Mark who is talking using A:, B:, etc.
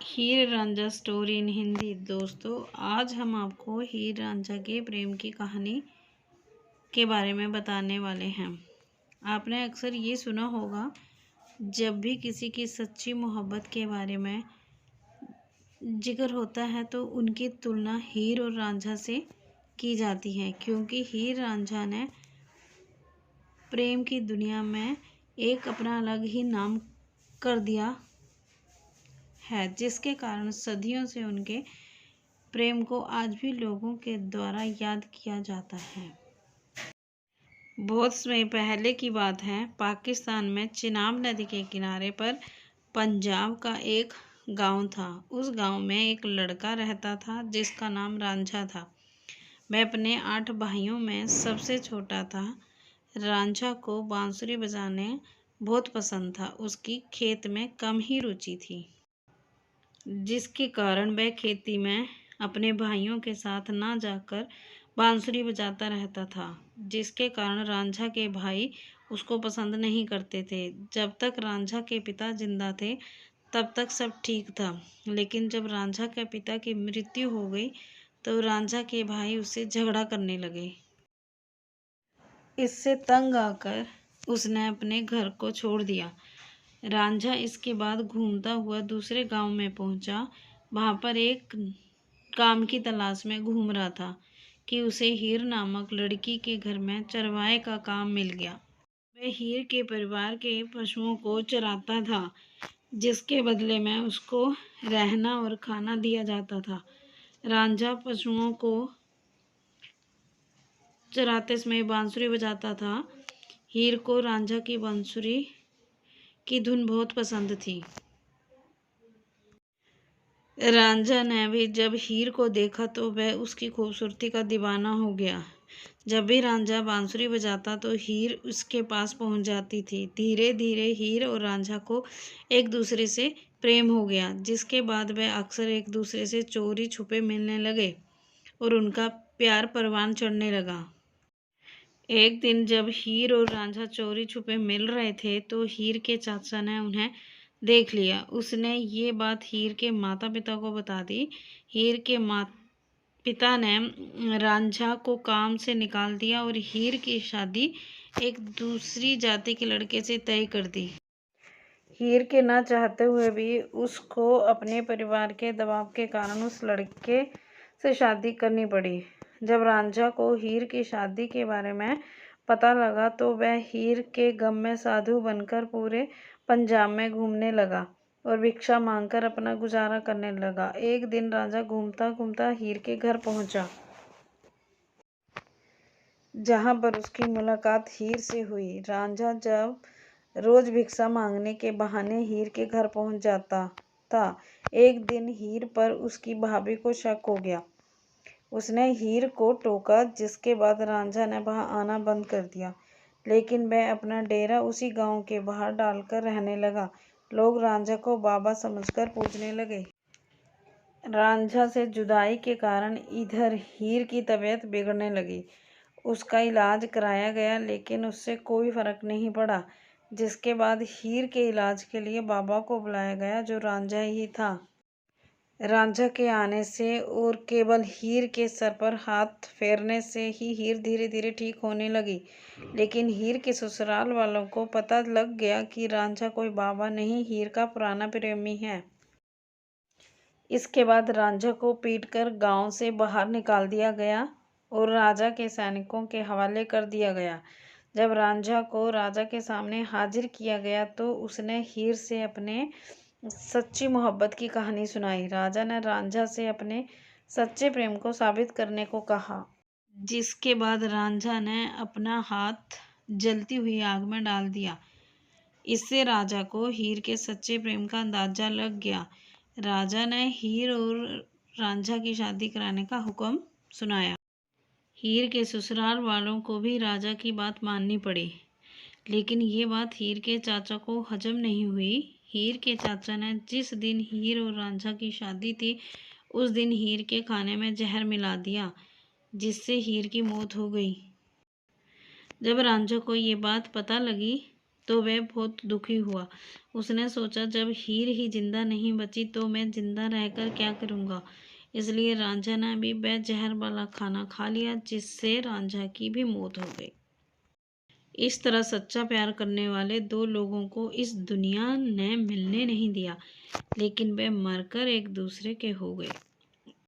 A: Heer Ranjha story in Hindi. दोस्तों, आज हम आपको हीर रांझा के प्रेम की कहानी के बारे में बताने वाले हैं। आपने अक्सर ये सुना होगा, जब भी किसी की सच्ची मोहब्बत के बारे में जिक्र होता है तो उनकी तुलना हीर और रांझा से की जाती है, क्योंकि हीर रांझा ने प्रेम की दुनिया में एक अपना अलग ही नाम कर दिया है, जिसके कारण सदियों से उनके प्रेम को आज भी लोगों के द्वारा याद किया जाता है। बहुत समय पहले की बात है। पाकिस्तान में चिनाब नदी के किनारे पर पंजाब का एक गांव था। उस गांव में एक लड़का रहता था जिसका नाम रांझा था। वह अपने 8 भाइयों में सबसे छोटा था। रांझा को बांसुरी बजाने बहुत पसंद था। उसकी खेत में कम ही रुचि थी, जिसके कारण वह खेती में अपने भाइयों के साथ ना जाकर बांसुरी बजाता रहता था, जिसके कारण रांझा के भाई उसको पसंद नहीं करते थे। जब तक रांझा के पिता जिंदा थे तब तक सब ठीक था, लेकिन जब रांझा के पिता की मृत्यु हो गई तो रांझा के भाई उससे झगड़ा करने लगे। इससे तंग आकर उसने अपने घर को छोड़ दिया। रांझा इसके बाद घूमता हुआ दूसरे गांव में पहुंचा। वहां पर एक काम की तलाश में घूम रहा था कि उसे हीर नामक लड़की के घर में चरवाहे का काम मिल गया। वह हीर के परिवार के पशुओं को चराता था, जिसके बदले में उसको रहना और खाना दिया जाता था। रांझा पशुओं को चराते समय बांसुरी बजाता था। हीर को रांझा की बांसुरी की धुन बहुत पसंद थी। रांझा ने भी जब हीर को देखा तो वह उसकी खूबसूरती का दीवाना हो गया। जब भी रांझा बांसुरी बजाता तो हीर उसके पास पहुंच जाती थी। धीरे धीरे हीर और रांझा को एक दूसरे से प्रेम हो गया, जिसके बाद वह अक्सर एक दूसरे से चोरी छुपे मिलने लगे और उनका प्यार परवान चढ़ने लगा। एक दिन जब हीर और रांझा चोरी छुपे मिल रहे थे तो हीर के चाचा ने उन्हें देख लिया। उसने ये बात हीर के माता पिता को बता दी। हीर के पिता ने रांझा को काम से निकाल दिया और हीर की शादी एक दूसरी जाति के लड़के से तय कर दी। हीर के ना चाहते हुए भी उसको अपने परिवार के दबाव के कारण उस लड़के से शादी करनी पड़ी। जब रांझा को हीर की शादी के बारे में पता लगा तो वह हीर के गम में साधु बनकर पूरे पंजाब में घूमने लगा और भिक्षा मांगकर अपना गुजारा करने लगा। एक दिन रांझा घूमता घूमता हीर के घर पहुंचा, जहां पर उसकी मुलाकात हीर से हुई। रांझा जब रोज भिक्षा मांगने के बहाने हीर के घर पहुंच जाता था। एक दिन हीर पर उसकी भाभी को शक हो गया। उसने हीर को टोका, जिसके बाद रांझा ने वहां आना बंद कर दिया, लेकिन वह अपना डेरा उसी गांव के बाहर डालकर रहने लगा। लोग रांझा को बाबा समझकर पूजने लगे। रांझा से जुदाई के कारण इधर हीर की तबीयत बिगड़ने लगी। उसका इलाज कराया गया, लेकिन उससे कोई फर्क नहीं पड़ा, जिसके बाद हीर के इलाज के लिए बाबा को बुलाया गया, जो रांझा ही था। रांझा के आने से और केवल हीर के सर पर हाथ फेरने से ही हीर धीरे धीरे ठीक होने लगी, लेकिन हीर के ससुराल वालों को पता लग गया कि रांझा कोई बाबा नहीं, हीर का पुराना प्रेमी है। इसके बाद रांझा को पीटकर गांव से बाहर निकाल दिया गया और राजा के सैनिकों के हवाले कर दिया गया। जब रांझा को राजा के सामने हाजिर किया गया तो उसने हीर से अपने सच्ची मोहब्बत की कहानी सुनाई। राजा ने रांझा से अपने सच्चे प्रेम को साबित करने को कहा, जिसके बाद रांझा ने अपना हाथ जलती हुई आग में डाल दिया। इससे राजा को हीर के सच्चे प्रेम का अंदाजा लग गया। राजा ने हीर और रांझा की शादी कराने का हुक्म सुनाया। हीर के ससुराल वालों को भी राजा की बात माननी पड़ी, लेकिन ये बात हीर के चाचा को हजम नहीं हुई। हीर के चाचा ने जिस दिन हीर और रांझा की शादी थी उस दिन हीर के खाने में जहर मिला दिया, जिससे हीर की मौत हो गई। जब रांझा को ये बात पता लगी तो वह बहुत दुखी हुआ। उसने सोचा, जब हीर ही जिंदा नहीं बची तो मैं जिंदा रहकर क्या करूँगा। इसलिए रांझा ने भी वह जहर वाला खाना खा लिया, जिससे रांझा की भी मौत हो गई। इस तरह सच्चा प्यार करने वाले दो लोगों को इस दुनिया ने मिलने नहीं दिया, लेकिन वे मरकर एक दूसरे के हो गए।